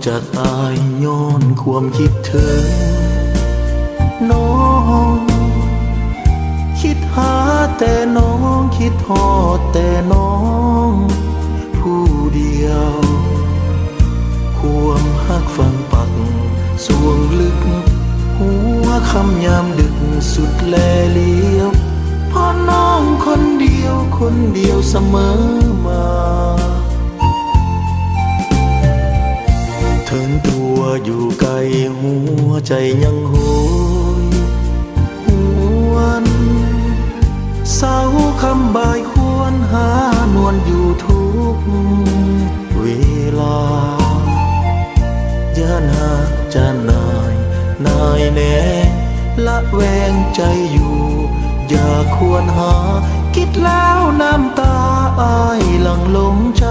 จากอายย้อนความคิดถึงน้องคิดหาแต่น้องคิดฮอดแต่น้องผู้เดียวความหักฝังปักสวงลึกหัวคำยามดึกสุดแลเลี้ยวเพราะน้องคนเดียวคนเดียวเสมอมาถึงตัวอยู่ไกลหัวใจยังโหยหวนเศร้าคำบ่ายควรหานวลอยู่ทุกเวลาย่านหากจะนายแน่ละแวงใจอยู่อย่าควรหาคิดแล้วน้ำตาอายหลั่งลงใจ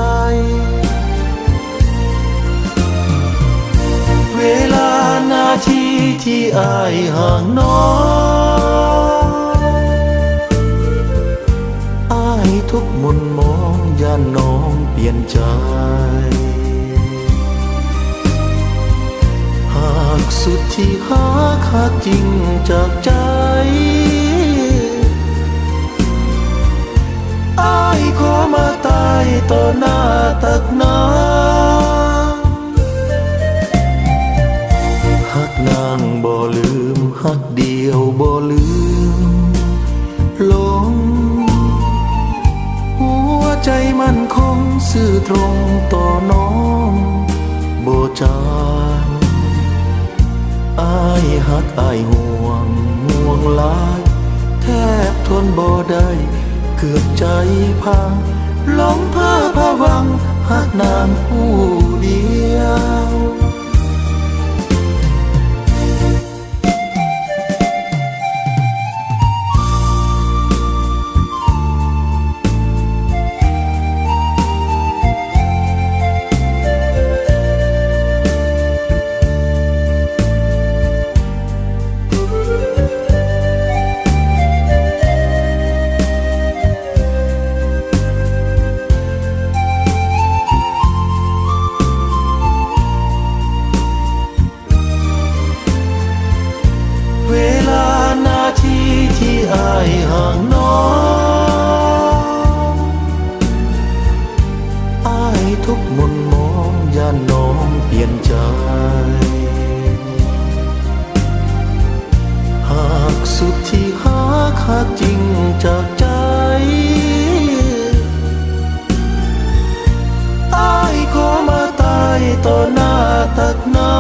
เวลานาทีที่อายห่างน้องอายทุกมุนมองย่านน้องเปลี่ยนใจหากสุดที่หาคักจริงจากใจอายขอมาตายต่อหน้าตักน้ำหักนางบ่ลืมหักเดียวบ่ลืมหลงหัวใจมันคงซื่อตรงต่อน้องบ่จางอายหักอายห่วงหลายแทบทนบ่ได้เกือบใจพังหลงเพ้อพะวังหักนางผู้เดียวที่อายห่างน้องอายทุกมุนมองย่านน้องเปลี่ยนใจหากสุดที่หาคักจริงจากใจอายขอมาตายต่อหน้าตักน้ำ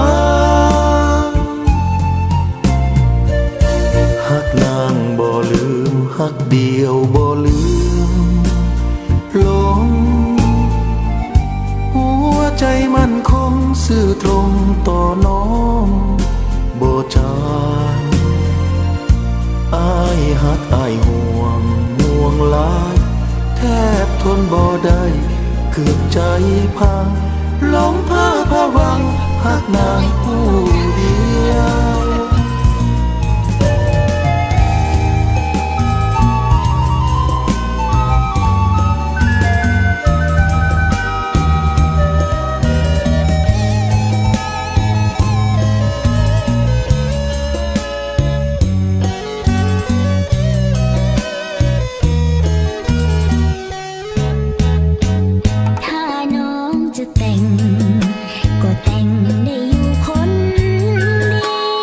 บ่ลืมหักเดียวบ่ลืมหลงหัวใจมันคงซื่อตรงต่อน้องบ่จางอายหักอายห่วงหลายแทบทนบ่ได้เกือบใจพังหลงเพ้อพะวังหักนางผู้เดียวจะแต่งก็แต่งได้อยู่คนเดียว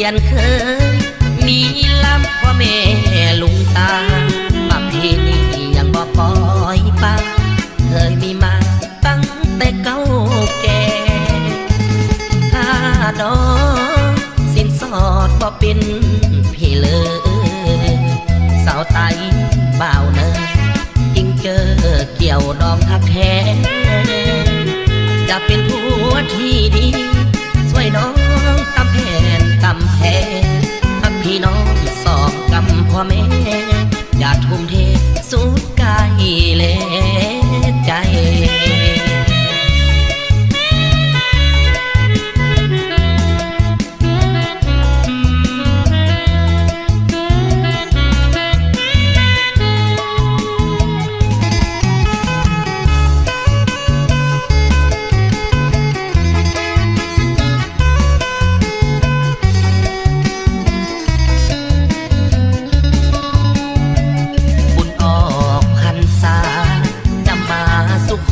ขียนเคยมีลำพ่อแม่ลุงตาประเพณียังบ่ปล่อยปางเคยมีมาตั้งแต่เก่าแก่ถ้าดอกสินสอดบ่เป็นพี่เลยสาวไตบ่าวเนยยิ่งเจอเกี่ยวดองทักแท้จะเป็นผัวที่ดีช่วยน้องตำแผ่นตำแพ้ทักพี่น้องสองกำพ่อแม่อย่าทุ่มเทสุดกายและใจ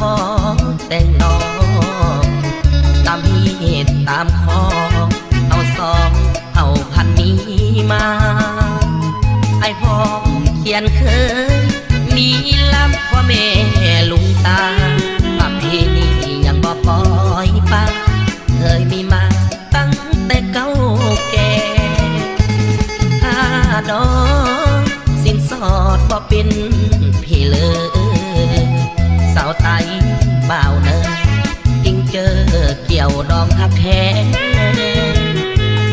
ขอแต่งน้องตามเหตุตามขอเอาสองเอาพันนี้มาไอ้พ่อเขียนเคยมีลำพ่อแม่ลุงตาประเพณียังบ่ปล่อยปางเคยมีมาตั้งแต่เก่าแก่ถ้าดอกสินสอดบ่เป็นพี่เลยสาวไตบ่าวเนยยิ่งเจอเกี่ยวดองทักแท้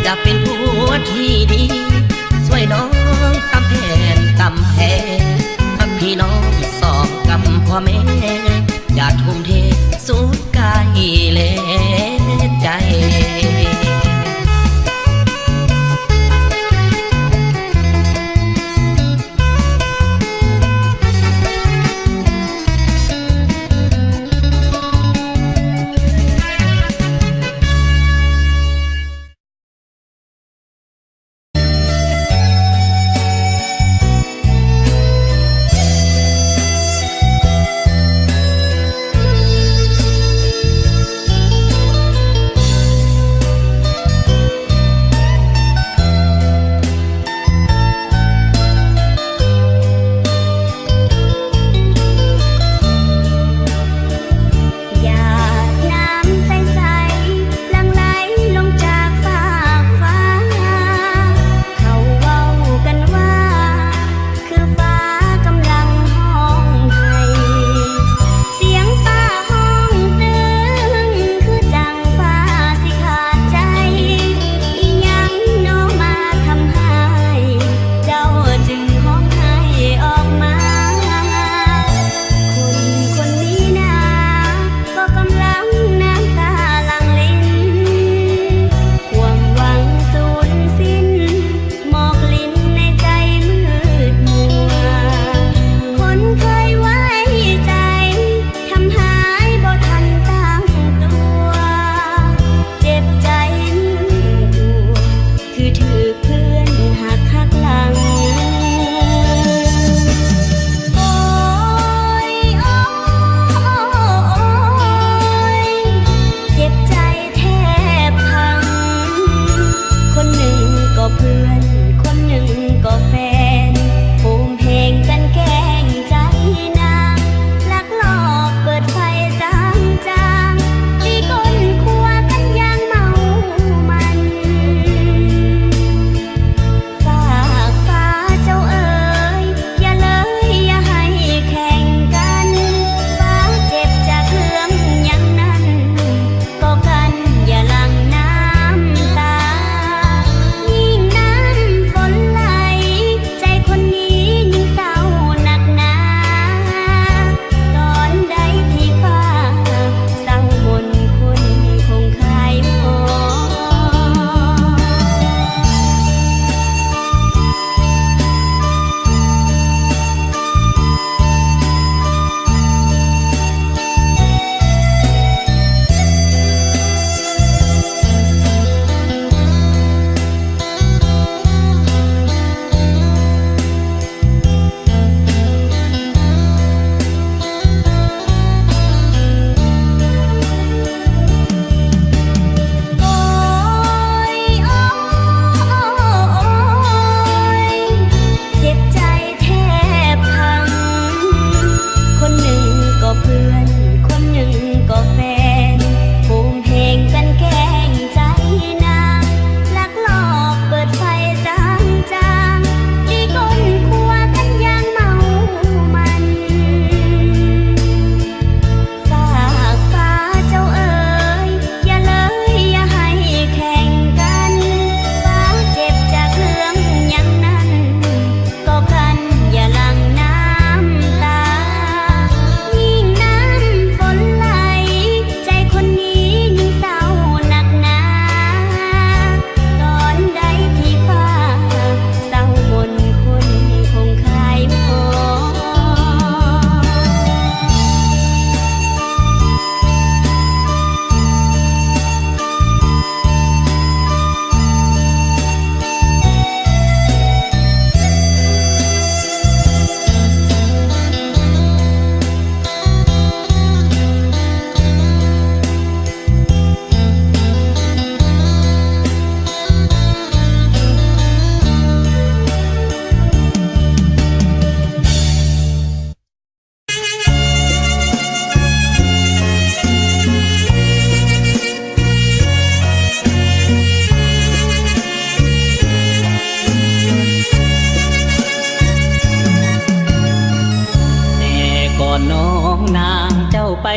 จะเป็นผัวที่ดีช่วยน้องตำแผ่นตำแพ้ทักพี่น้องสองกำพ่อแม่อย่าทุ่มเทสุดกายและใจ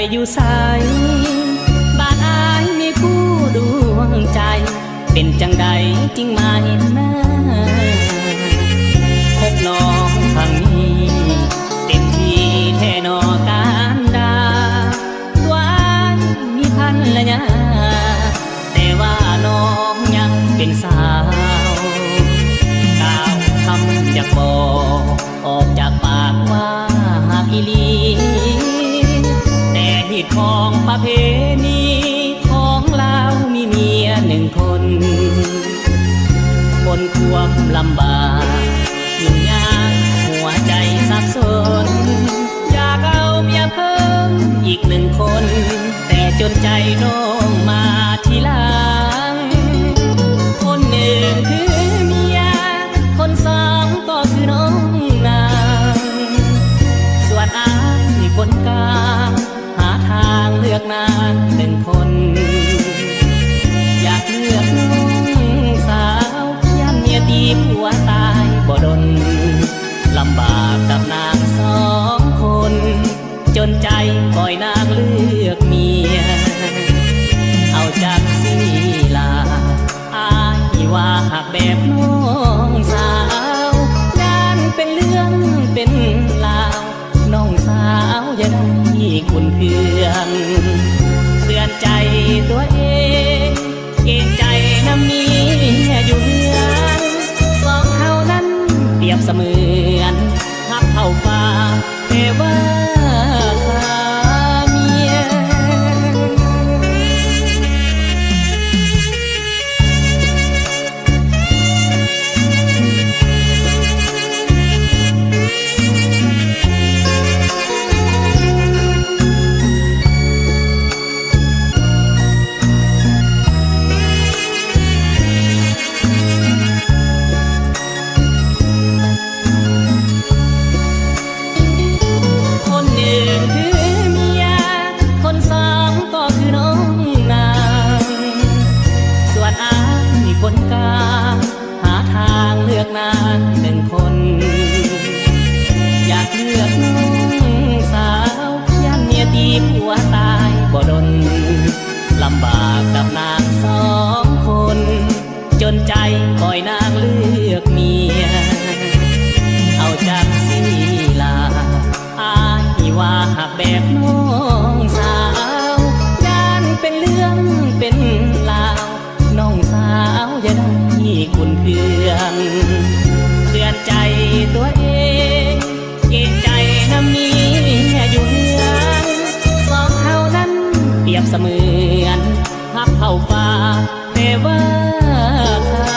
อยู่ใสบ้านอายมีคู่ดวงใจ เป็นจังใดจริงมาเห็นหน้าพบน้องทางนี้เต็มที่แท่นอการดาตัวอายมีพันละยาแต่ว่าน้องยังเป็นสาวก้าวคำอยากบอกออกจากปากว่าหากอีหลีแต่เหตุของประเพณีของเรามีเมียหนึ่งคนคนความลำบากยุ่งยากหัวใจสับสนอยากเอาเมียเพิ่มอีกหนึ่งคนแต่จนใจน้องมาทีหลังคนหนึ่งคือเมียคนสองก็คือน้องนางส่วนอายคนกลางหาทางเลือกนางหนึ่งคนอยากเลือกน้องสาวยันเมียตีผัวตายบ่ดนลำบากกับนางสองคนจนใจปล่อยนางเลือกเมียเอาจากสีลาอายว่าหากแบบน้องสาวด้านเป็นเรื่องเป็นลาวน้องสาวอย่าได้คุนเคืองเตือนใจตัวเองเกรงใจน้ำมีอยู่เมืองสองเฮานั้นเปรียบเสมือนทับเท่าฟ้าเทวาเมีย เสมือนฮักเผ่าฟ้าเทวาคา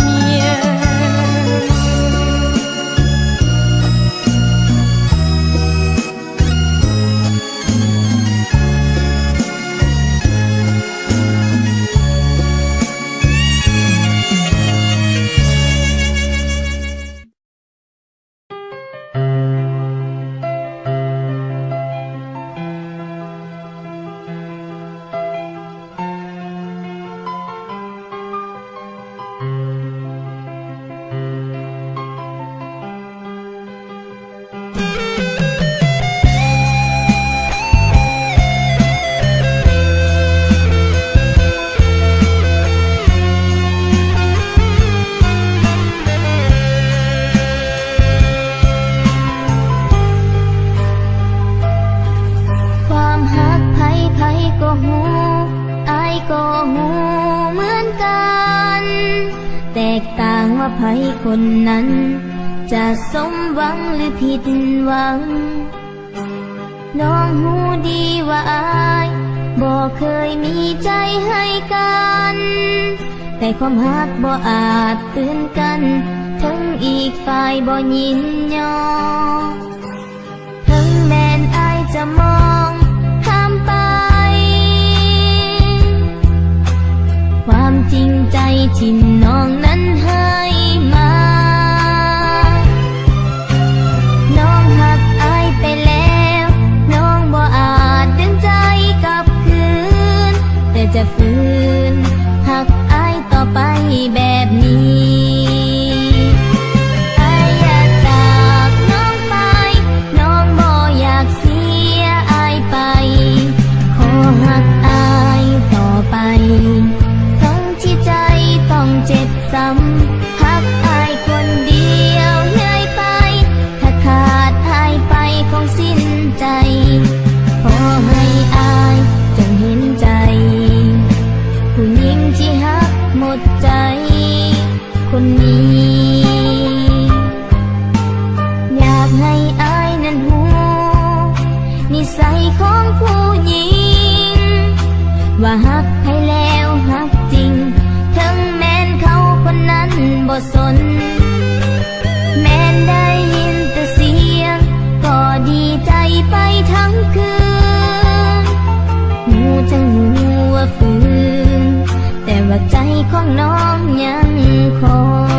เมียไผคนนั้นจะสมหวังหรือผิดหวังน้องหูดีว่าอายบ่เคยมีใจให้กันแต่ความฮักบ่อาจฝืนกันทั้งอีกฝ่ายบ่ยินยอมทั้งแม้นอายจะมองห้ามไปความจริงใจที่น้องนั้นให้มาน้องหักอายไปแล้วน้องบ่อาจดึงใจกลับคืนแต่จะฝืนหักอายต่อไปแบบนี้อายอยากจากน้องไปน้องบ่อยากเสียอายไป ฮักให้แล้วฮักจริงถึงแม้นเขาคนนั้นบ่สนแม้นได้ยินแต่เสียงก็ดีใจไปทั้งคืนหูจังหูว่าฝืนแต่ว่าใจของน้องยังคอย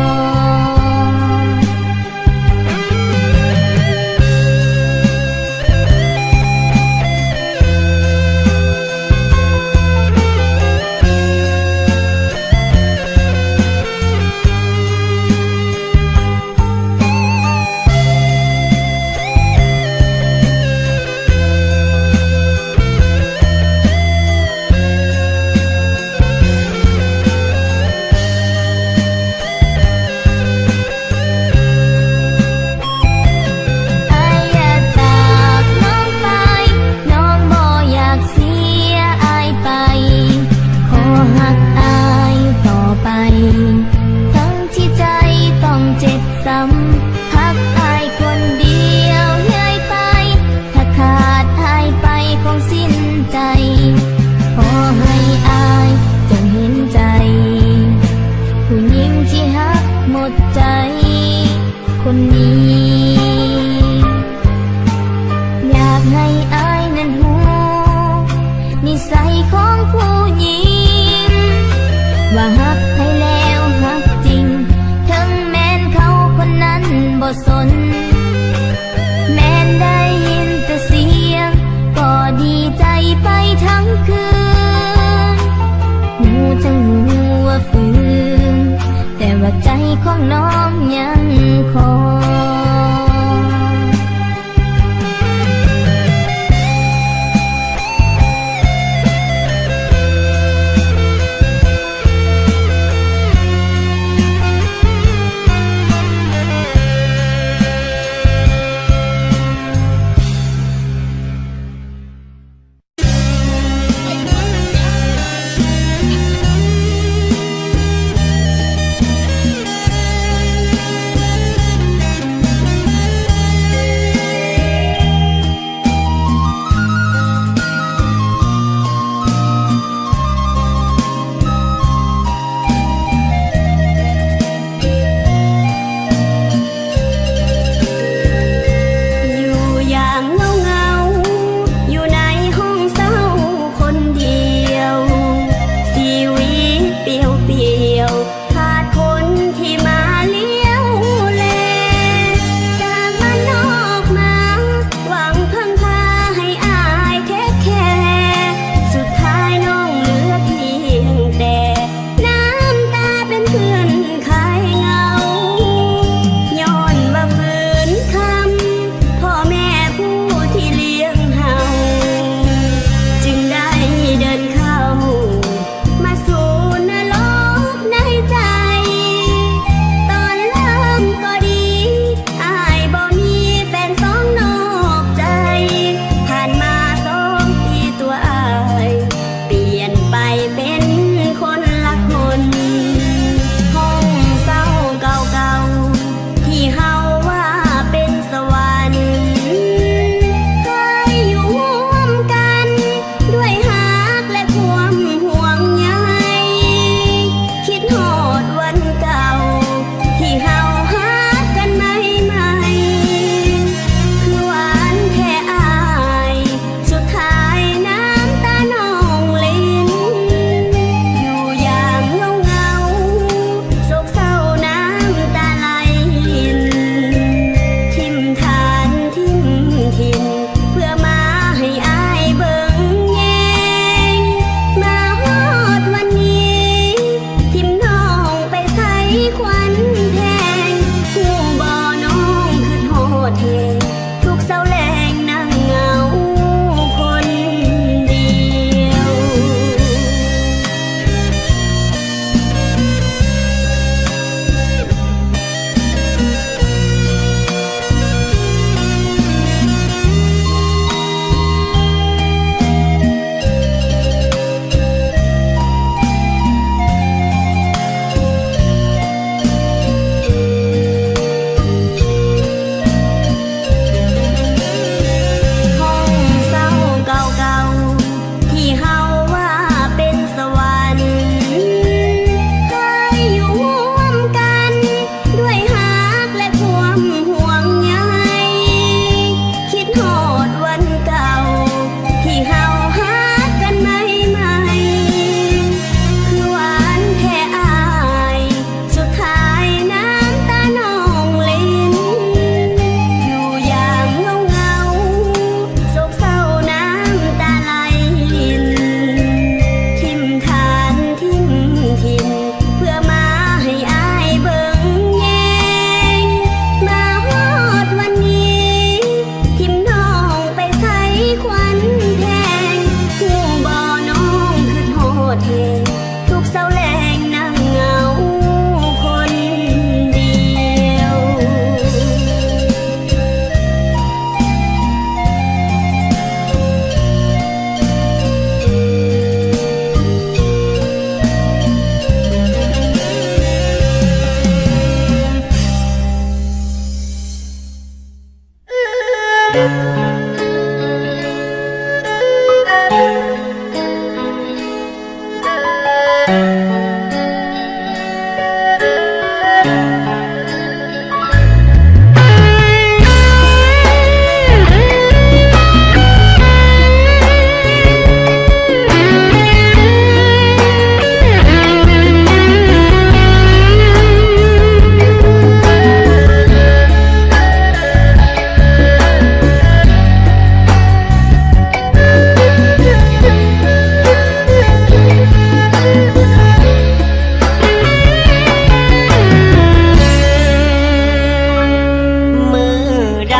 มือใด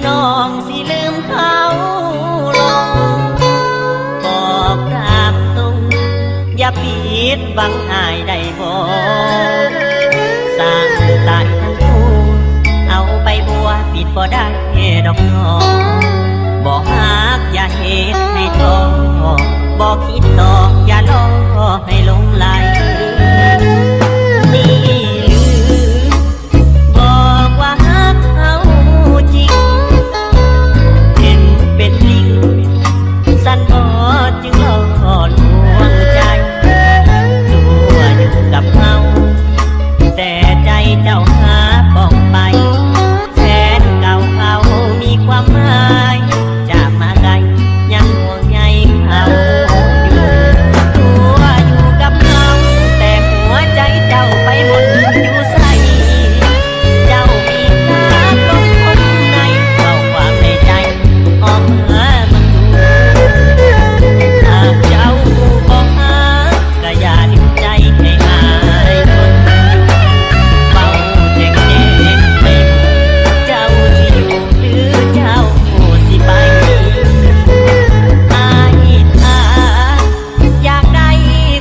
น้องสิลืมเขาลงบอกตามตรงอย่าปิดบังอายได้บอกสร้างตายทั้งคู่เอาไปบัวปิดบ่ได้ดอกน้องบอกหักอย่าเหตุให้ท้อบอกคิดต่ออย่าล่อให้หลงไหลนี่หรือบอกว่าหักเขาจริงเห็นเป็นลิงสั่นบอดจึงหลอกลวงใจตัวอยู่กับเขาแต่ใจเจ้าหาป้องไปแฟนเก่าเขามีความหมายจากมาไกลยังห่วงใยเขาอยู่ตัวอยู่กับเขาแต่หัวใจเจ้าไปหมดอยู่ใส่เจ้ามีความลงคนในเอาความในใจออกมามันดูหากเจ้าบอกหาก็อย่าลืมใจให้อายคนอยู่เฝ้าแจ้งแจ้งไม่เจ้าสิอยู่หรือเจ้าสิไปอายท่าอยากได้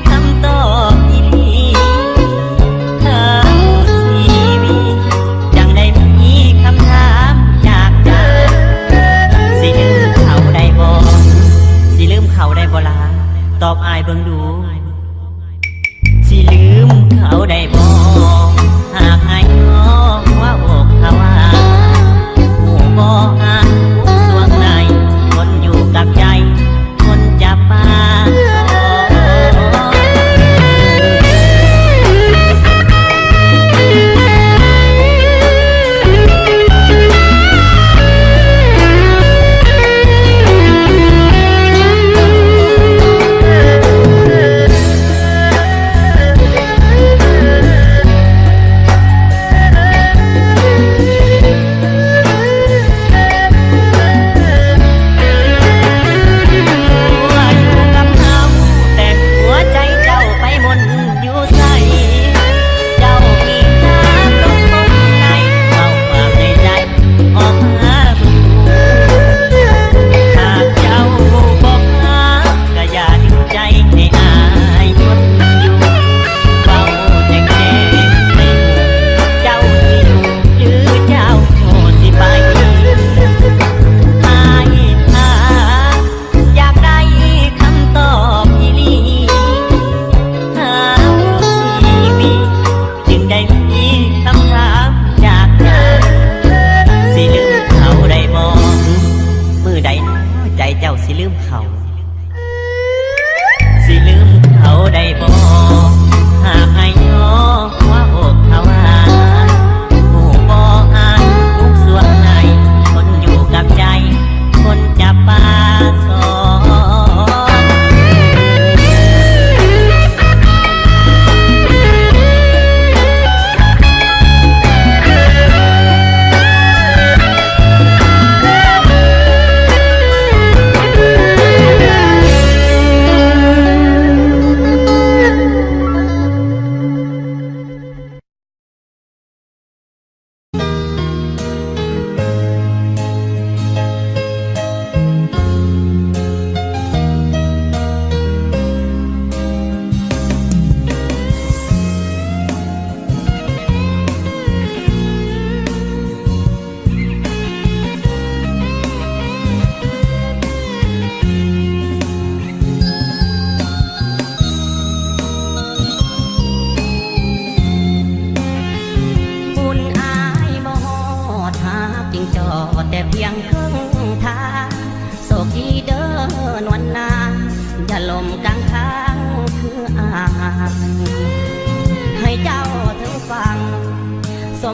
คำตอบอีหลีถ้าชีวิตยังได้มีคำถามจากใจสิลืมเขาได้บ่สิลืมเขาได้บ่ล่ะตอบอายเบิ่งดูสิลืมเขาได้บ่หากอายน้องว่าอกเขาว่าหูบ่อ่านทุกส่วนในคนอยู่กับใจคนจะปา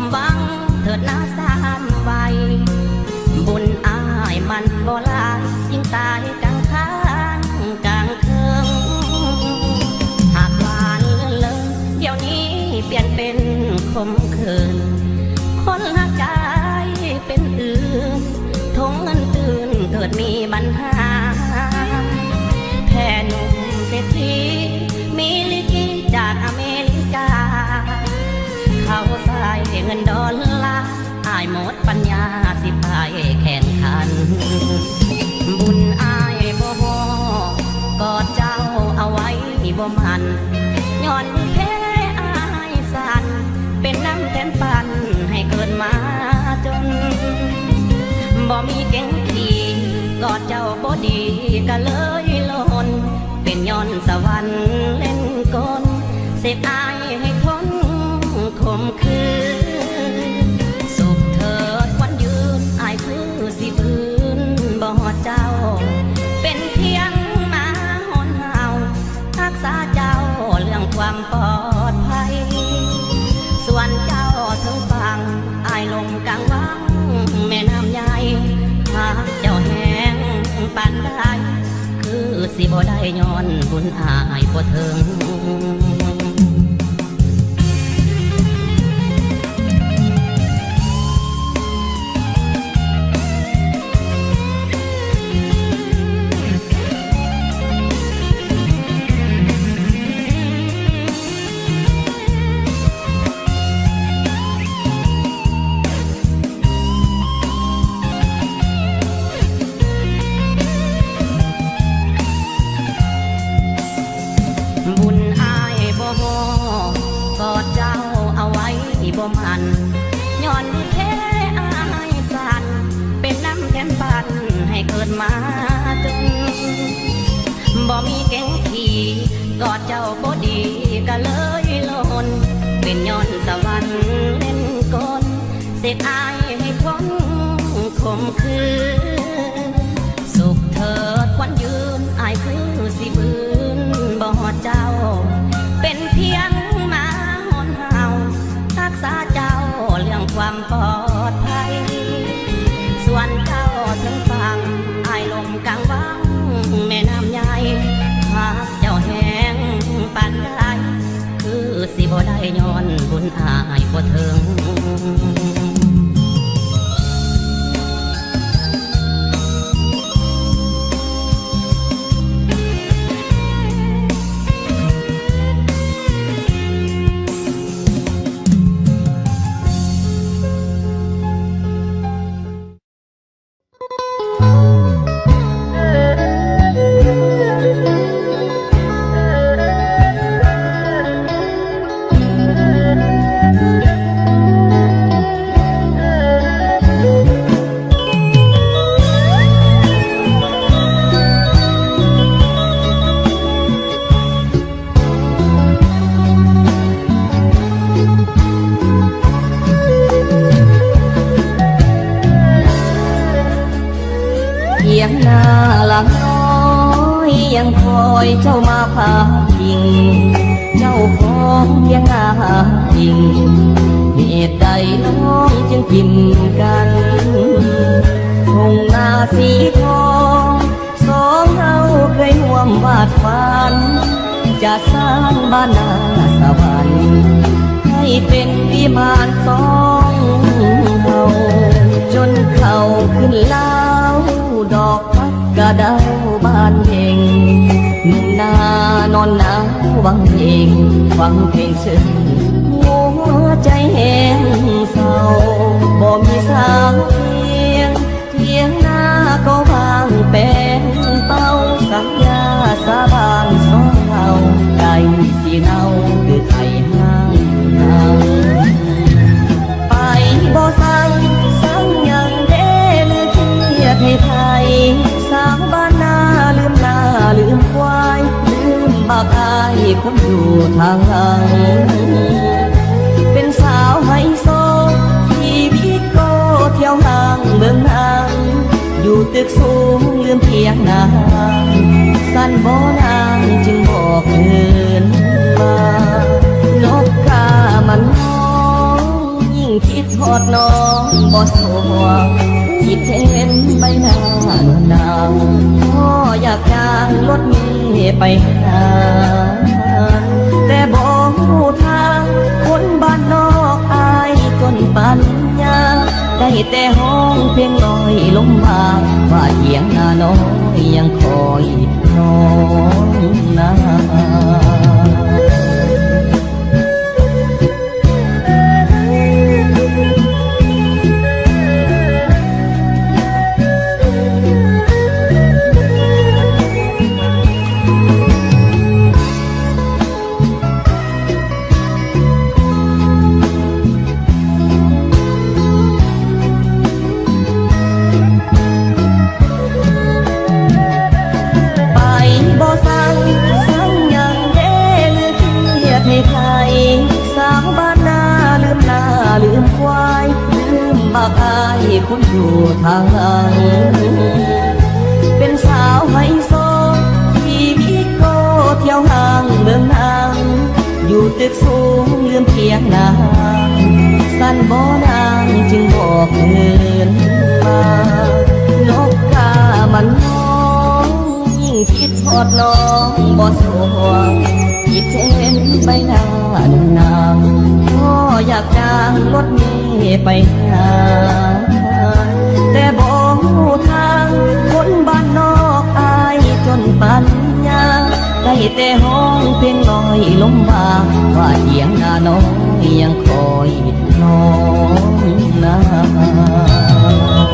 มหวังเถิดนาสามวัยบุญอายมันบ่หลายยิ่งตายกลางทางกลางเคืองหากหวานเลื่อนเลยเดี๋ยวนี้เปลี่ยนเป็นคมคืนคนหักใจเป็นอื่นทงเงินตื่นเกิดมีปัญหาแพ่หนุ่มเศรษฐีมีลิกิจากอเมริกาเขาใส่เงินดอลลาร์อายหมดปัญญาสิไปแข่งขันบุญอายบ่พอกอดเจ้าเอาไว้บ่มันย้อนแพ้อายสั่นเป็นน้ำแทนปันให้เกิดมาจนบ่มีเก่งขี่กอดเจ้าบ่ดีก็เลยหล่นเป็นย้อนสวรรค์เล่นกลเสพอายให้ทนคมคืนสุขเถิดวันยืนอายคือสิพื้นบ่เจ้าเป็นเพียงหมาหอนเห่ารักษาเจ้าเรื่องความปลอดภัยส่วนเจ้าถึงฟังอายลงกลางวังแม่น้ำใหญ่หากเจ้าแห้งปานได้คือสิบ่ได้ย้อนบุญอายบ่ถึงบุญอายบ่พอกอดเจ้าเอาไว้บ่มันย้อนแค่อายสั่นเป็นน้ำแทนปันให้เกิดมาจนบ่มีเก่งขี่กอดเจ้าบ่ดีก็เลยหล่นเป็นย้อนสวรรค์เล่นกลเสกอายให้คนคมคืนสุขเถิดควันยืนอายคือสิบืนบ่เจ้าเป็นเพียงหมาหอนเห่ารักษาเจ้าเรื่องความปลอดภัยส่วนเจ้าถึงฟังอายลมกลางวังแม่น้ำใหญ่หากเจ้าแห้งปานได้คือสิบ่ได้ย้อนบุญอายบ่ถึงเพียงหน้าหลังน้อยยังคอยเจ้ามาพาพิงเจ้าของเพียงหน้าพิงเหตุใดน้องจึงกินกันคงหน้าสีทองสองเฮาเคยร่วมวาดฝันจะสร้างบ้านนาสวรรค์ให้เป็นวิมานสองเฮาจนเข้าขึ้นแล้วดอกพักกระเดาบานเพ่งหนุ่มนานอนหนาววังเพลงฟังเพลงซึ้งหัวใจแห้งเศร้าบ่มีสาวเพียงเทียงหน้าก็วางเป็นเป้าสัญญาสาบานสองเราใจสีเนาคือไข่ห้างไปบ่สั่งยังเด้ลือเทียดให้ไทยสาวบ้านนาลืมหน้าลืมควายลืมบากอายคนอยู่ทางหลังเป็นสาวไฮโซที่วิโก้เที่ยวห้างเมืองนางอยู่ตึกสูงลืมเพียงนางสั้นบ่นางจึงบอกเดินมานกกามันน้องยิ่งคิด ไปหาแต่บอกทางคนบ้านนอกอายจนปัญญาได้แต่ห้องเพียงลอยลมบางว่าเถียงนาน้อยยังคอยน้องนา ไปบ่สั่งอย่างเด้ลืมเทียดให้ไทยสาวบ้านนาลืมนาลืมควายลืมบากอายคนอยู่ทางหลังเป็นสาวไฮโซที่มีโกเที่ยวห้างเมืองนางอยู่ตึกสูงลืมเพียงนางสั้นบ่นางจึงบอกเงินมานกกามันน้องยิ่งคิดทอดน้องบ่สวงคิดเห็นใบหน้าหนุ่มนางก็อยากจ้างรถเมล์ไปหาแต่บอกทางคนบ้านนอกอายจนปัญญาได้แต่ห้องเพียงลอยลมบางว่าเถียงนาน้อยยังคอยน้องนา เ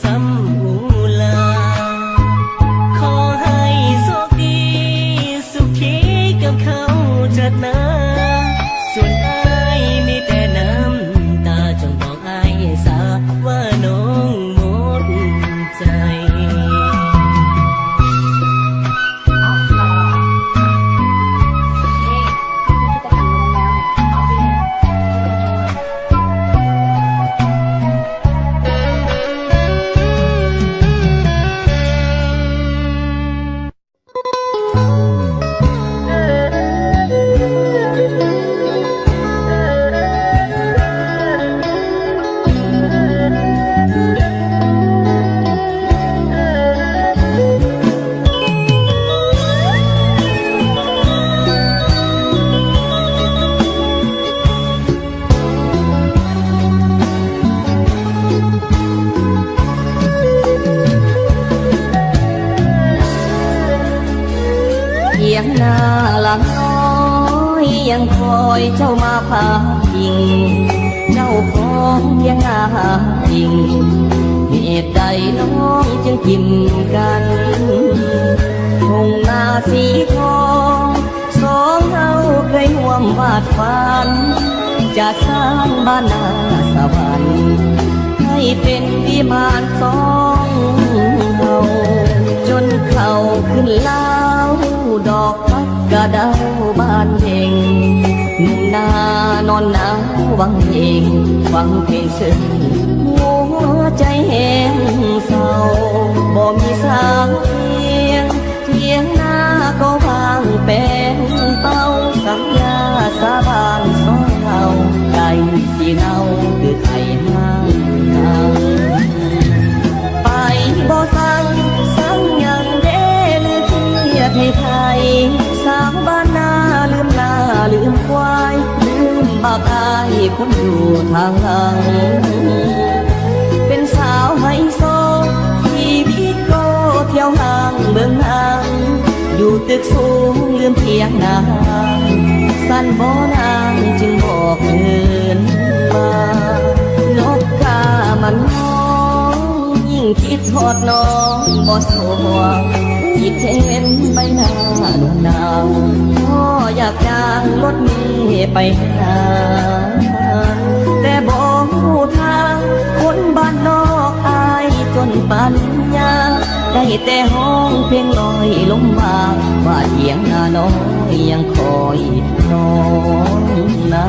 ซ้ำหูลาขอให้โชคดีสุขีกับเขาเถิดนะส่วนอ้ายมีแต่น้ำตาจงบอกอ้ายสาว่าน้องหมดใจ เพียงหน้าหลังน้อยยังคอยเจ้ามาพาพิงเจ้าของยังอาจริงเหตุใดน้องจึงกินกันคงหน้าสีทองสองเฮาเคยห่วมวาดฝันจะสร้างบ้านนาสวรรค์ให้เป็นวิมานสองเฮาจนเขาขึ้นลาวดอกพักกระเดาบ้านเองหนุ่มนานอนหนาววังเองฟังเพลงซึ้งหัวใจแห้งเศร้าบ่มีสาวเทียงหน้าก็วางเป็นเป้าสัญญาสาบานสองเราใจสีเนาคือไทยห้างไปบ่สั่งยังเด้ลืมเทียดให้ไทยสาวบ้านนาลืมนาลืมควายลืมบากอายคนอยู่ทางหลังเป็นสาวไฮโซที่พิโกเที่ยวห้างเมืองนางอยู่ตึกสูงลืมเพียงนางสั้นบ่นางจึงบอกเกินมานกกามันน้องยิ่งคิดทอดน้องบ่สวงคิดเห็นใบหน้าหนุ่มนาวพ่ออยากจ้างรถเมล์ไปหาแต่บอกผู้ทางคนบ้านนอกอายจนปัญญาได้แต่ห้องเพียงลอยลมบางว่าเถียงนาน้อยยังคอยน้องนา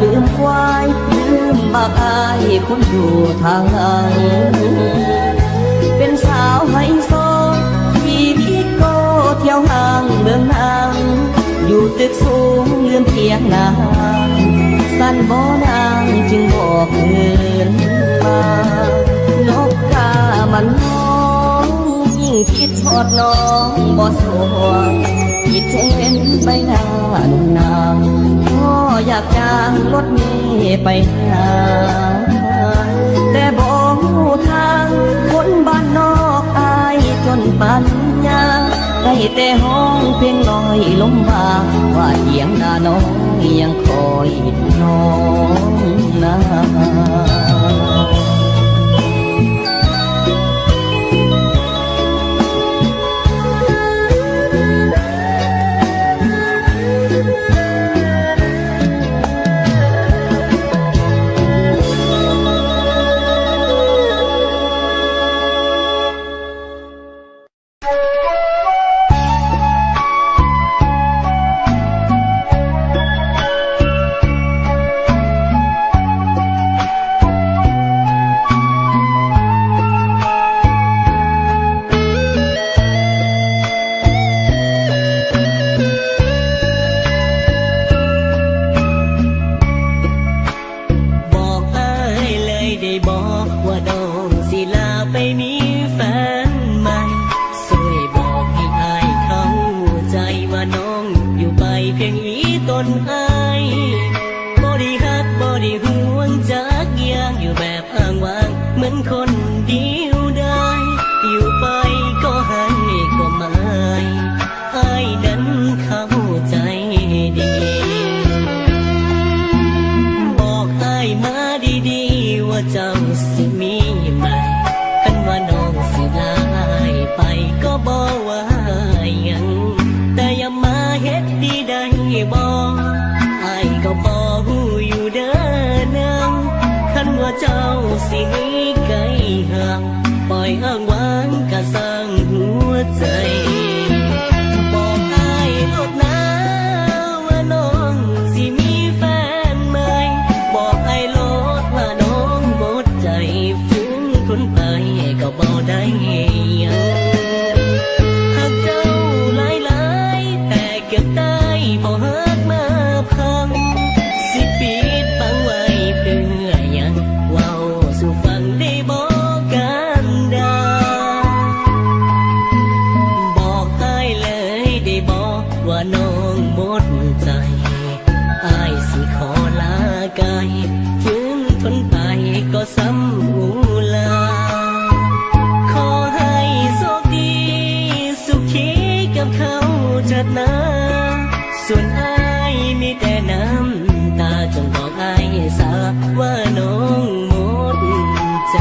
ลืมควายลืมบากอายคนอยู่ทางหลังเป็นสาวไฮโซที่พิโกเที่ยวห้างเมืองนางอยู่ตึกสูงลืมเพียงนางสั้นบ่นางจึงบอกเกินมานกกามันน้องยิ่งคิดทอดน้องบ่สวงคิดเห็นใบหน้าหนุ่มนางพ่ออยากจ้างรถเมล์ไปหาแต่บอกทางคนบ้านนอกอายจนปัญญาได้แต่ห้องเพียงลอยลมบางว่าเถียงนาน้อยยังคอยน้องนา ว่าเจ้าสิมีใหม่คันว่าน้องสิลายไปก็บ่ว่าหยังแต่อย่ามาเฮ็ดดีได้บ่อายก็บ่ฮู้อยู่เด้อนางคันว่าเจ้าสิให้ไกลห่างปล่อยอ้างว้างกะสร้างหัวใจบอกอายโลดนะว่าน้องสิมีแฟนใหม่บอกอายโลดว่าน้องหมดใจฟื้นคนไปก็บ่ได้หยังหากเจ้าหลายๆแต่เก็บได้บ่ฮักมาพังสิปิดบังไว้เพื่อหยังเว้าสู่ฟังได้บ่กันดาบอกอายเลยได้บ่ว่าน้องหมดใจอายสิขอลาไกลถึงทนไปก็ซ้ำหูลาขอให้โชคดีสุขีกับเขาเถิดนะส่วนอายมีแต่น้ำตาจงบอกอายซะว่าน้องหมดใจ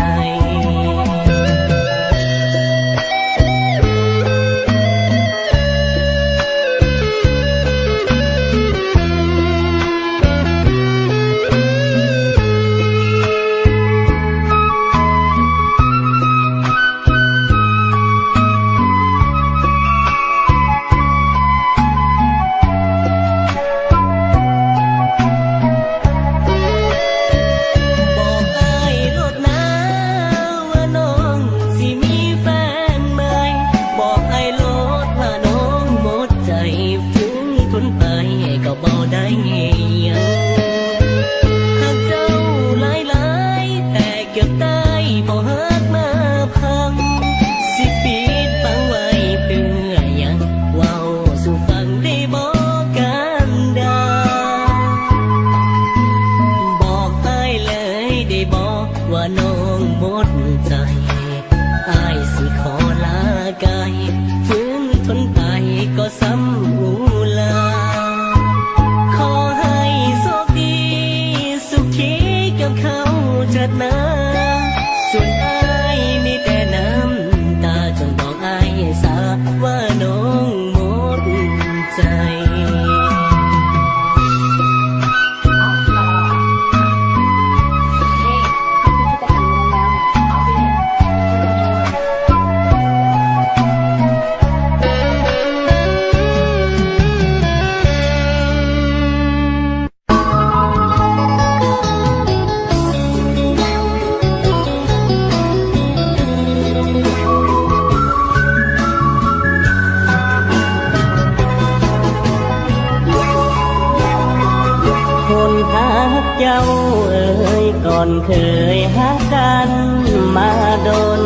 บอกอายโลดนะว่าน้องสิมีแฟนใหม่บอกอายโลดว่าน้องหมดใจถึงทนไปก็บ่ได้หยังหากเจ้าหลายๆแต่เก็บได้บ่ฮักมาพังสิปิดบังไว้เพื่อหยังเว้าสู่ฟังได้บ่กันดาบอกอายเลยได้บอกว่าน้องหมดใจอายสิขอลาไกลฝืนทนไปก็ซ้ำหูลาขอให้โชคดีสุขีกับเขาเถิดนะส่วนอายมีแต่น้ำตาจงบอกอายซะว่าน้องหมดใจ คนฮักเจ้าเอ่ยก่อนเคยฮักกันมาดน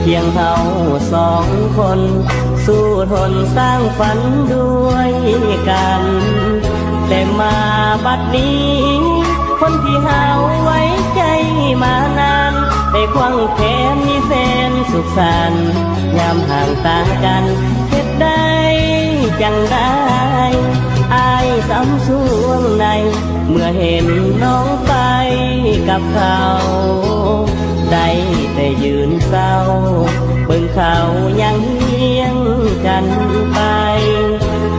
เพียงเฮาสองคนสู้ทนสร้างฝันด้วยกันแต่มาบัดนี้คนที่เฮาไว้ใจมานานได้ควงแขนมีแฟนสุขสันต์ยามห่างตากันเฮ็ดได้จังได้อายซ้ำสวงในเมื่อเห็นน้องไปกับเขาได้แต่ยืนเศร้าเบิ่งเขายังเฮียงกันไป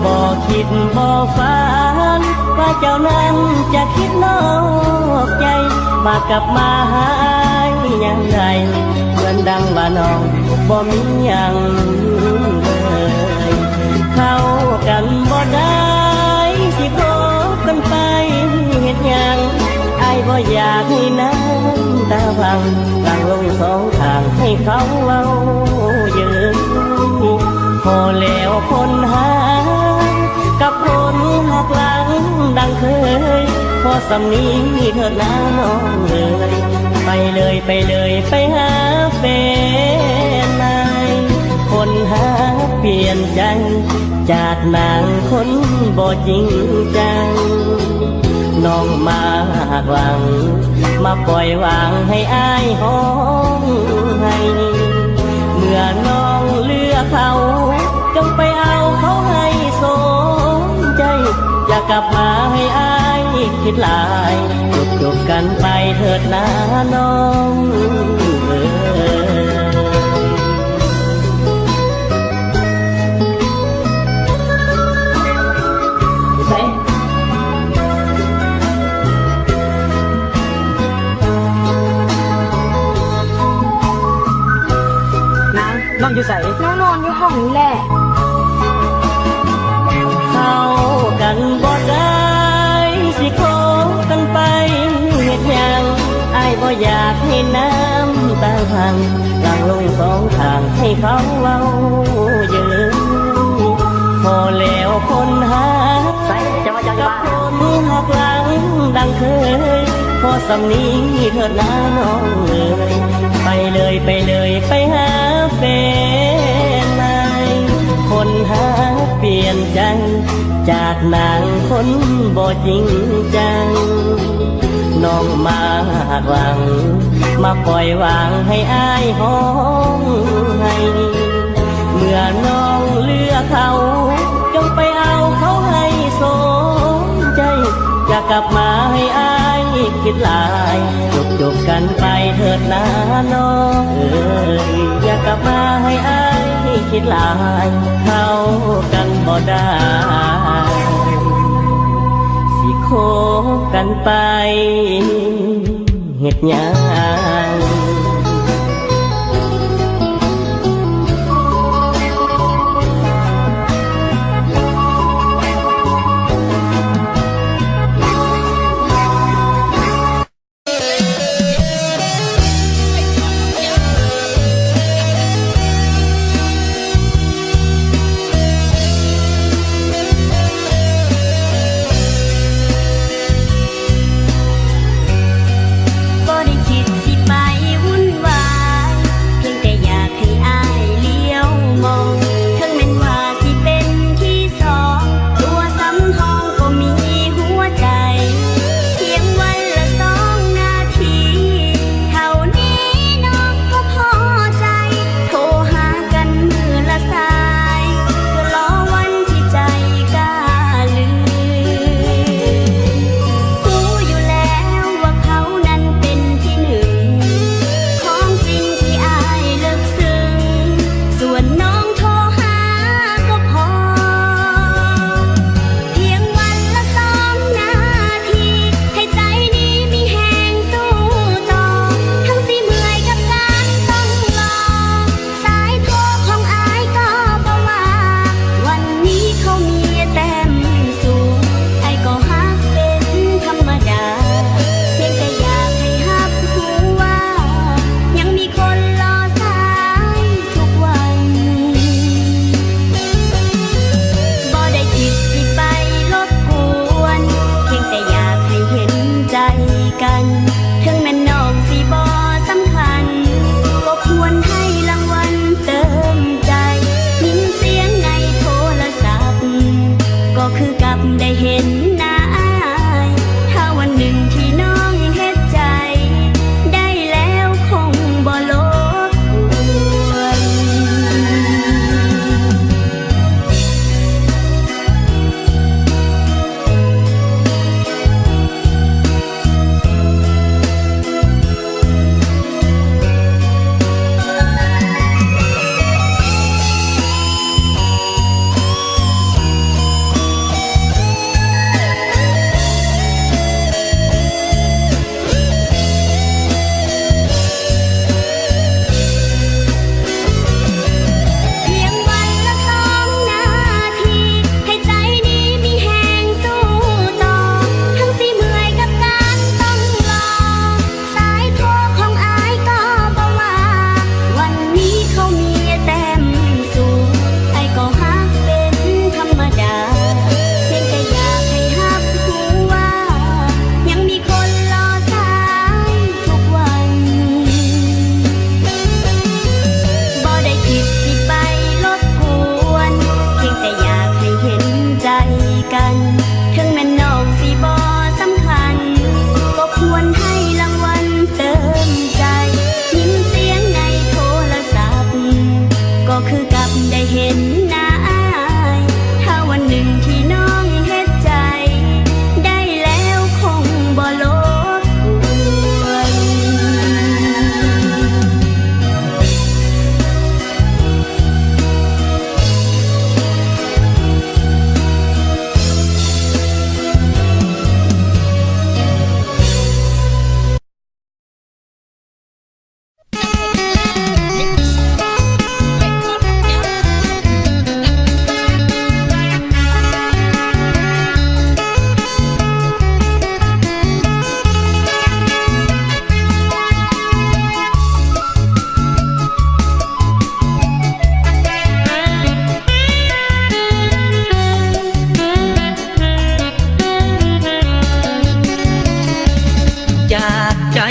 บ่คิดบ่ฝันว่าเจ้านั้นจะคิดนอกใจมากับมาหายังไงเหมือนดังว่าน้องบ่มีหยังเลยเข้ากันบ่ได้สิคบกันไปเฮ็ดหยังอ้ายบ่อยากให้น้ำตาพังกลางลงสองทางให้เขาเว้าเยอะพอแล้วคนหากับคนหักหลังดังเคยพอสำนีเถิดนะน้องเลยไปเลยไปเลยไปหาแฟนนายคนหาเปลี่ยนใจจากนางคนบ่จริงจังน้องมาหักหลังมาปล่อยวางให้อายห้องให้เมื่อน้องเลือกเขาจงไปเอาเขาให้สมใจอย่ากลับมาให้อาย คิดหลายจบกันไปเถิดนะน้องน้องอยู่ใส่ น้องนอนอยู่ห้องนี้แหละ เข้ากันบ่ได้สิโคกันไปเฮ็ดหยังอ้ายบ่อยากให้น้ำตาพังหลังลงสองทางให้เขาเว้าเยอะพอแล้วคนหาใส่จะมาจากบ้านคนหักหลังดังเคยพอสำนีเถิดนะน้องไปเลยไปเลยไปหาแฟนใหม่คนหาเปลี่ยนใจจากนางคนบ่จริงจังน้องมาหักหลังมาปล่อยวางให้อ้ายห้องให้เมื่อน้องเลือกเขาจงไปเอาเขาให้สมใจอย่ากลับมาให้อ้ายคิดหลายจบกันไปเถิดนะน้องอย่ากลับมาให้อ้ายคิดหลายเข้ากันบ่ได้สิโคบกันไปเฮ็ดหยัง บ จากใจ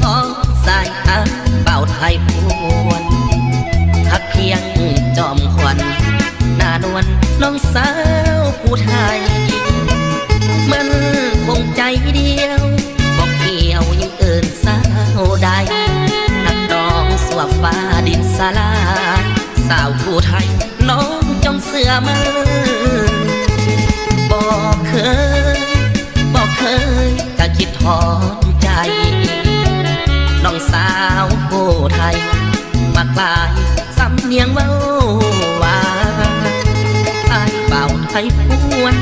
ของสายตาเป่าไทยพวนหักเพียงจอมขวัญหน้านวลน้องสาวผู้ไทยมันคงใจเดียวบอกเกี่ยวยิ่งเอินสาวใดนักดองสวบฟ้าดินสลายสาวผู้ไทยน้องจงเสือมือบอกเคยก็คิดถอนใจน้องสาวผู้ไทยมากลายสำเนียงเว้าว่าไอ้เป่าไทยพวน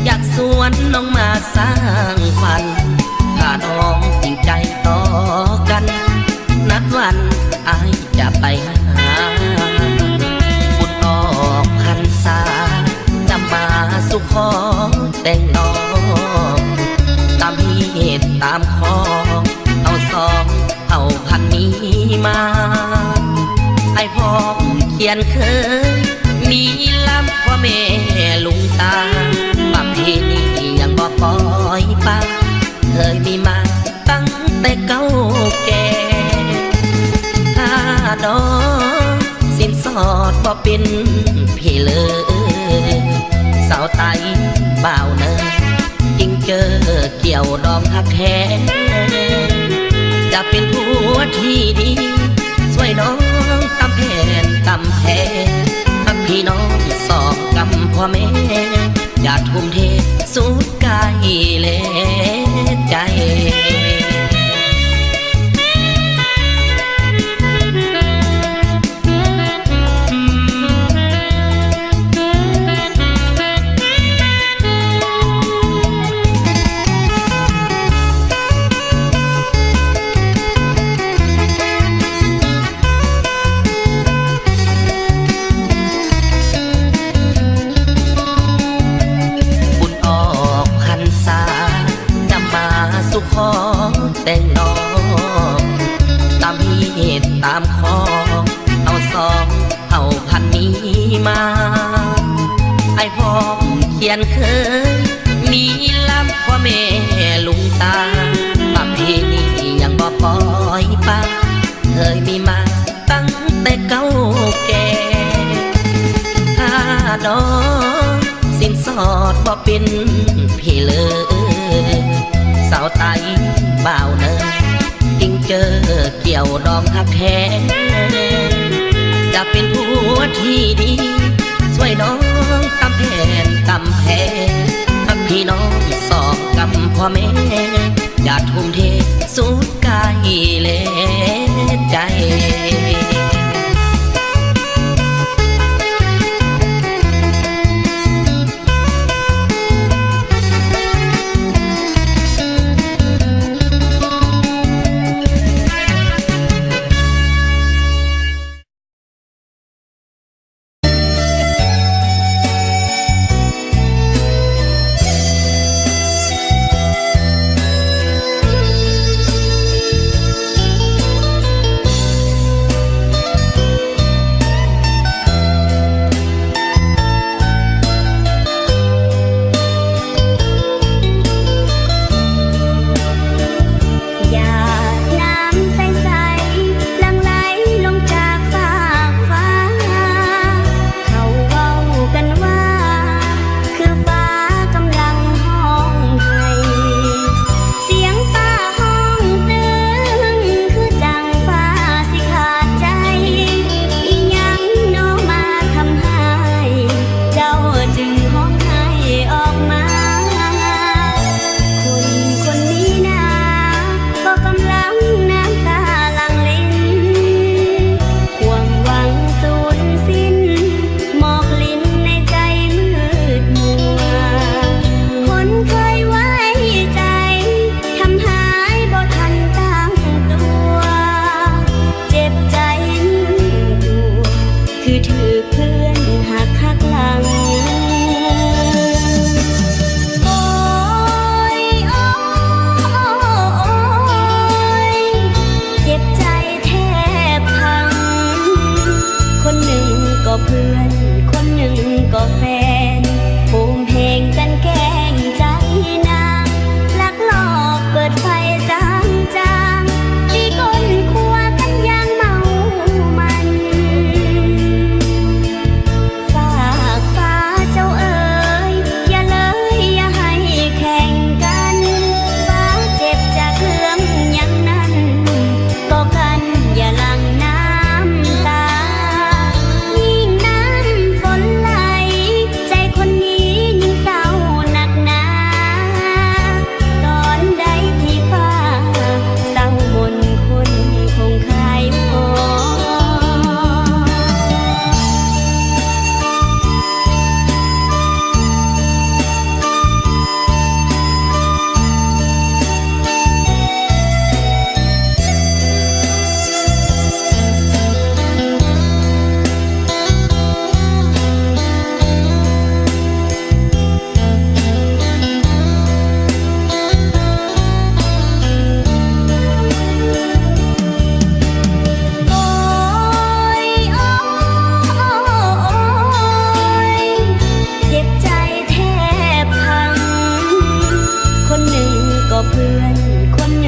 อยากสวนน้องมาสร้างฝันถ้าน้องจริงใจต่อกันนัดวันไอ้จะไปหาบุญออกพรรษาจะมาสุขอแต่งน้องตามเหตุตามคอเอาสองเอาพันนี้มาให้พ่อเขียนเคยมีลำพ่อแม่ลุงตาประเพณียังบ่ปล่อยปังเคยมีมาตั้งแต่เก่าแก่ถ้าดอกสินสอดบ่เป็นพี่เลยสาวไตบ่าวเนยยิ่งเจอเกี่ยวดองหักแท้จะเป็นผัวที่ดีช่วยน้องตำแผ่นตำแพ้ทักพี่น้องสอบกำพ่อแม่อย่าทุ่มเทสุดกายและใจขอแต่งน้องตามเหตุตามคอเอาสองเอาพันนี้มาให้พ่อเขียนเคยมีลำพ่อแม่ลุงตาประเพณียังบ่ปล่อยปังเคยมีมาตั้งแต่เก่าแก่ถ้าดอกสินสอดบ่เป็นพี่เลยสาวไตบ่าวเนยยิ่งเจอเกี่ยวดองหักแท้จะเป็นผัวที่ดีช่วยน้องตำแผ่นตำแพ้ทักพี่น้องสองกำพ่อแม่อย่าทุ่มเทสุดกายและใจ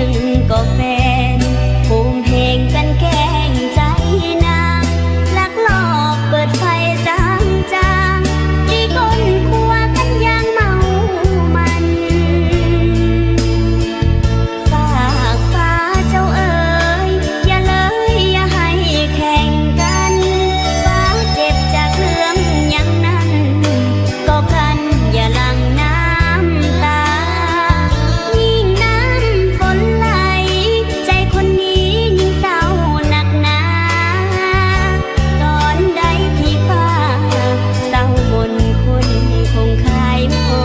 นึ่งก็แฟนภูมิเพลงกันแกล้งใจนางลักลอบเปิดไฟจางๆที่ก้นครัวกันอย่างเมามัน ฝากฟ้าเจ้าเอ๋ยอย่าเลยอย่าให้แข่งกันฟ้าเจ็บจากเรื่องอย่างนั้นก็กันอย่าหลั่งน้ำตายิ่งน้ำฝนไหลใจคนนี้ยิ่งเศร้าหนักหนาตอนใดที่ฟ้าเศร้ามนคนคงคายพอ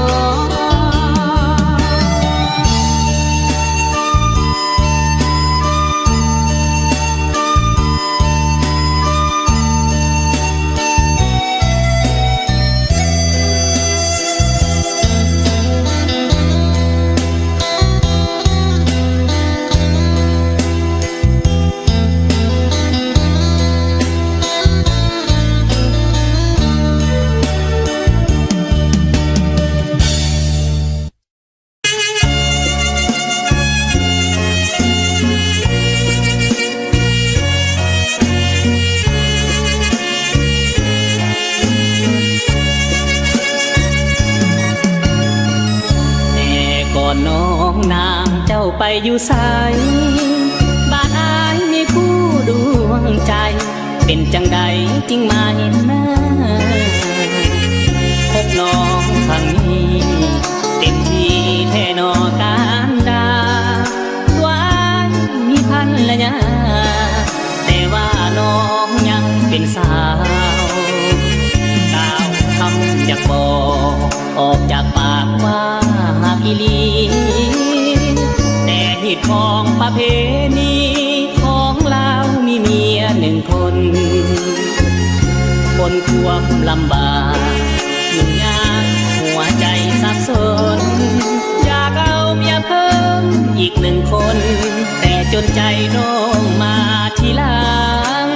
แต่ก่อนน้องนางเจ้าไปอยู่ไสบ้านอายมีคู่ดวงใจ เป็นจังใดจึงมาเห็นหน้าพบน้องครั้งนี้เต็มที่แท่นอการดาตัวอายมีพันละยาแต่ว่าน้องยังเป็นสาวก้าวคำอยากบอกออกจากปากว่าหากอีหลีแต่เหตุของประเพณีของเรามีเมียหนึ่งคน คนความลำบากยุ่งยากหัวใจสับสน อยากเอาเมียเพิ่มอีกหนึ่งคน แต่จนใจน้องมาทีหลัง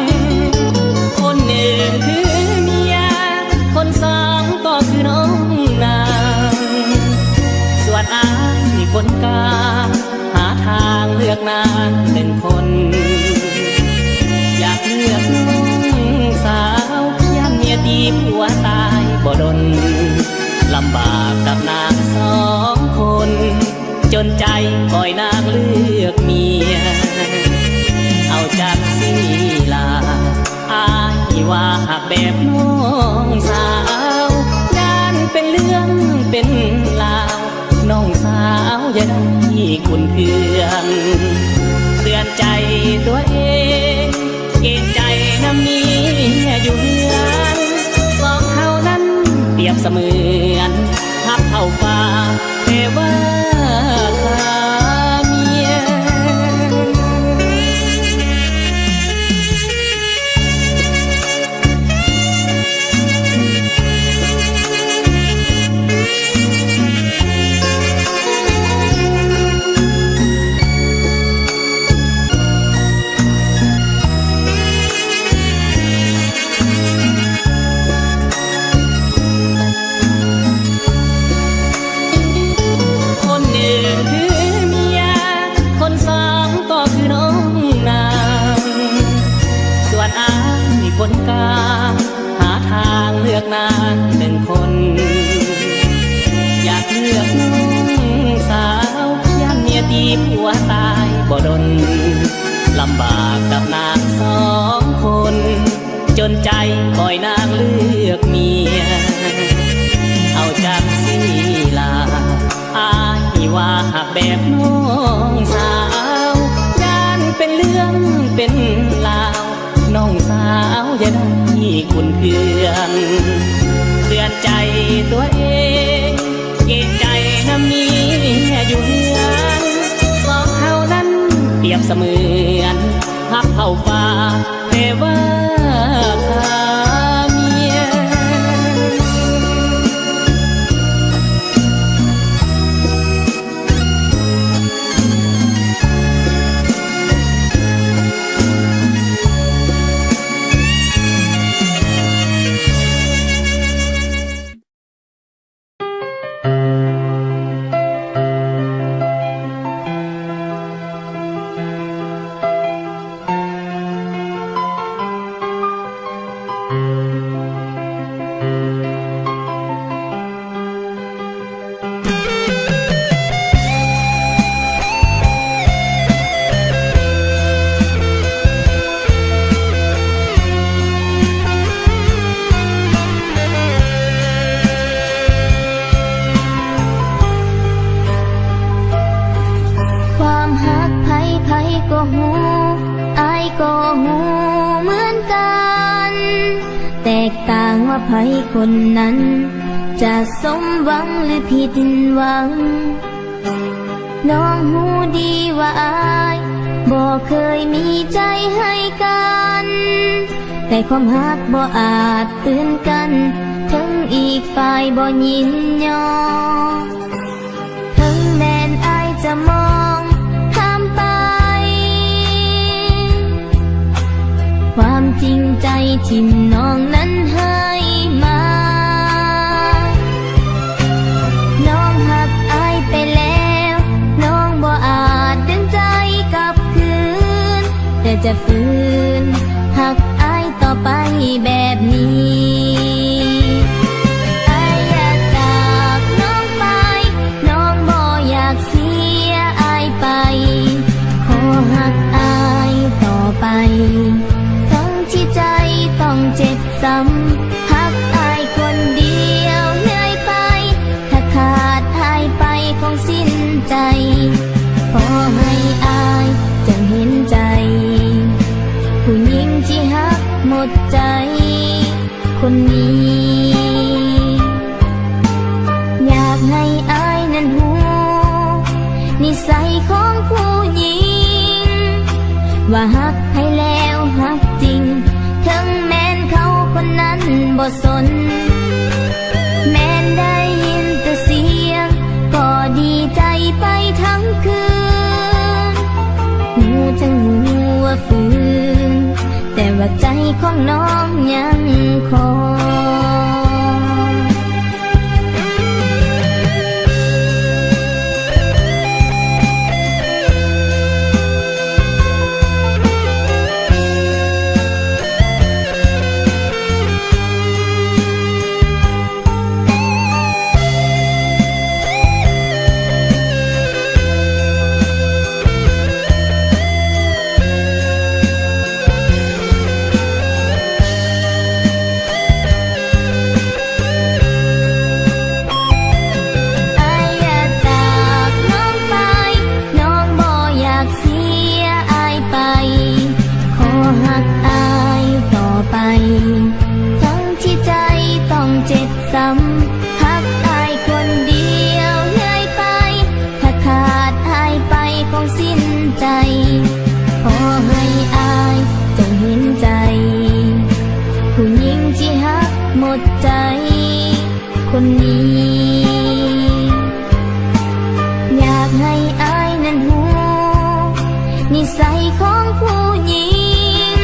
คนหนึ่งคือเมียคนสองก็คือน้องนางส่วนอายคนกลางหาทางเลือกนางหนึ่งคน อยากเลือกน้องสาวย่ำเมียตีผัวตายบ่ดนลำบากกับนางสองคน จนใจปล่อยนางเลือกเมีย เอาจากสีลาอายว่าหากแบบน้องสาวด้านเป็นเรื่องเป็นราวน้องสาวอย่าได้ขุ่นเคืองเตือนใจตัวเองเกรงใจน้ำนี้อยู่เมืองสองเท่านั้นเปรียบเสมือนทับเท่าฟ้าแต่ว่าข้าเมีย คนหนึ่งคือเมียคนสองก็คือน้องนางส่วนอายคนกลางหาทางเลือกนางหนึ่งคน อยากเลือกน้องสาวย่านเมียตีผัวตายบ่ดนลำบากกับนางสองคน จนใจคอยนางเลือกเมีย เอาจากสีลาอายว่าหากแบบน้องสาวด้านเป็นเรื่องเป็นราวน้องสาวอย่าได้ขุ่นเคืองเตือนใจตัวเองเกรงใจน้ำนี้อยู่เมืองสองเท่านั้นเปรียบเสมือนพักเท่าฟ้าแต่ว่าข้าเมีย ค ต่างว่าไผคนนั้น จะสมหวังหรือผิดหวัง น้องหูดีว่าอายบ่เคยมีใจให้กัน แต่ความหักบ่อาจตื่นกันถึงอีกฝ่ายบ่ยินยอมถึงแม้นอายจะมองข้ามไป ความจริงใจที่น้องนั้นให้มา น้องหักอายไปแล้วน้องบ่อาจดึงใจกลับคืน แต่จะฝืนหักอายต่อไปแบบนี้อายอยากจากน้องไปน้องบ่อยากเสียอายไป ขอหักอายต่อไปทั้งที่ใจต้องเจ็บซ้ำหักอายคนเดียวเหนื่อยไปถ้าขาดอายไปคงสิ้นใจขอให้อายจงเห็นใจผู้หญิงที่หักหมดใจคนนี้ อยากให้อายนั้นหูนิสัยของผู้หญิง ว่าหักให้แล้วหักจริงถึงแม้นเขาคนนั้นบ่สน แม้นได้ยินแต่เสียงก็ดีใจไปทั้งคืนหูจังหูว่าฝืนแต่ว่าใจของน้องยังคอย คนนี้อยากให้อายนั้นหูนิสัยของผู้หญิง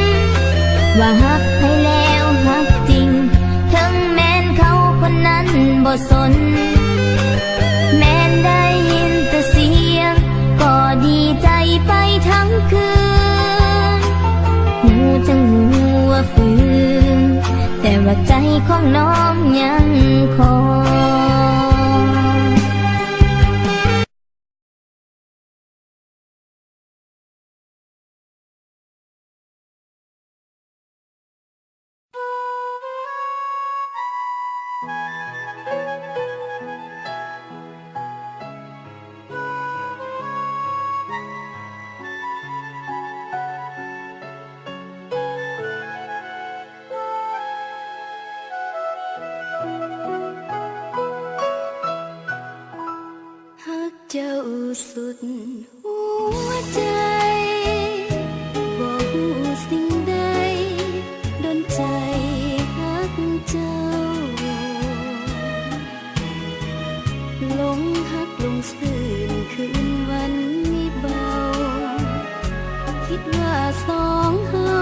ว่าหักให้แล้วหักจริงถึงแม้นเขาคนนั้นบ่สนแม้นได้ยินแต่เสียงก็ดีใจไปทั้งคืนหูจังหูว่าฝืนแต่ว่าใจของน้องยังคอยเจ้าสุดหัวใจบอกสิ่งใดดนใจฮักเจ้าหลงฮักลงซื่นคืนวันนี้เบาคิดว่าสองเฮา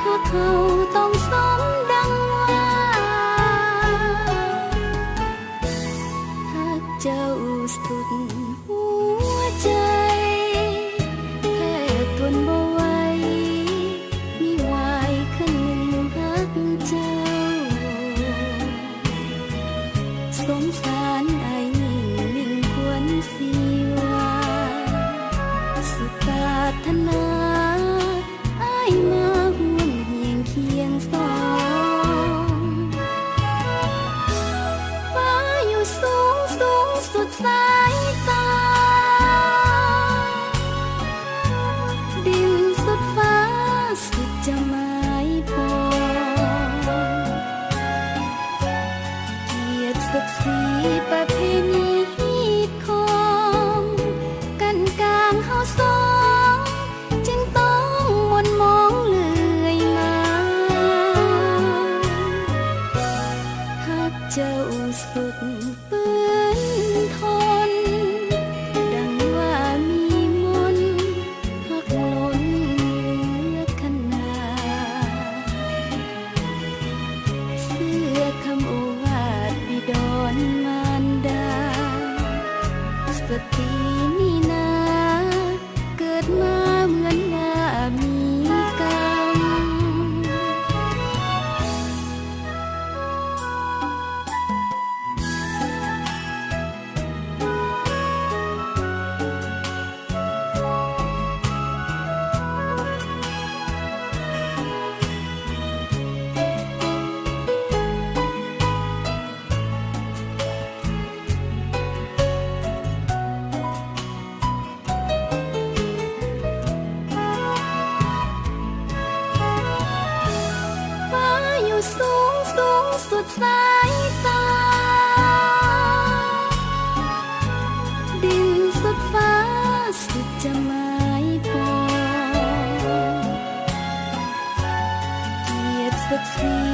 ฮักเขาต้องสมดังว่าฮักเจ้าสุดหัวใจแทบทนบ่ไหวมีวายคันหนึ่งฮักเจ้าสงสารไอ้นิ่งควรสิว่าสุดปรารถนาไอ้มาห่วงเฮียงเคียงสองฟ้าอยู่สูงสูงสุดสายตาดินสุดฟ้าสุดจะหมายปอง กเสี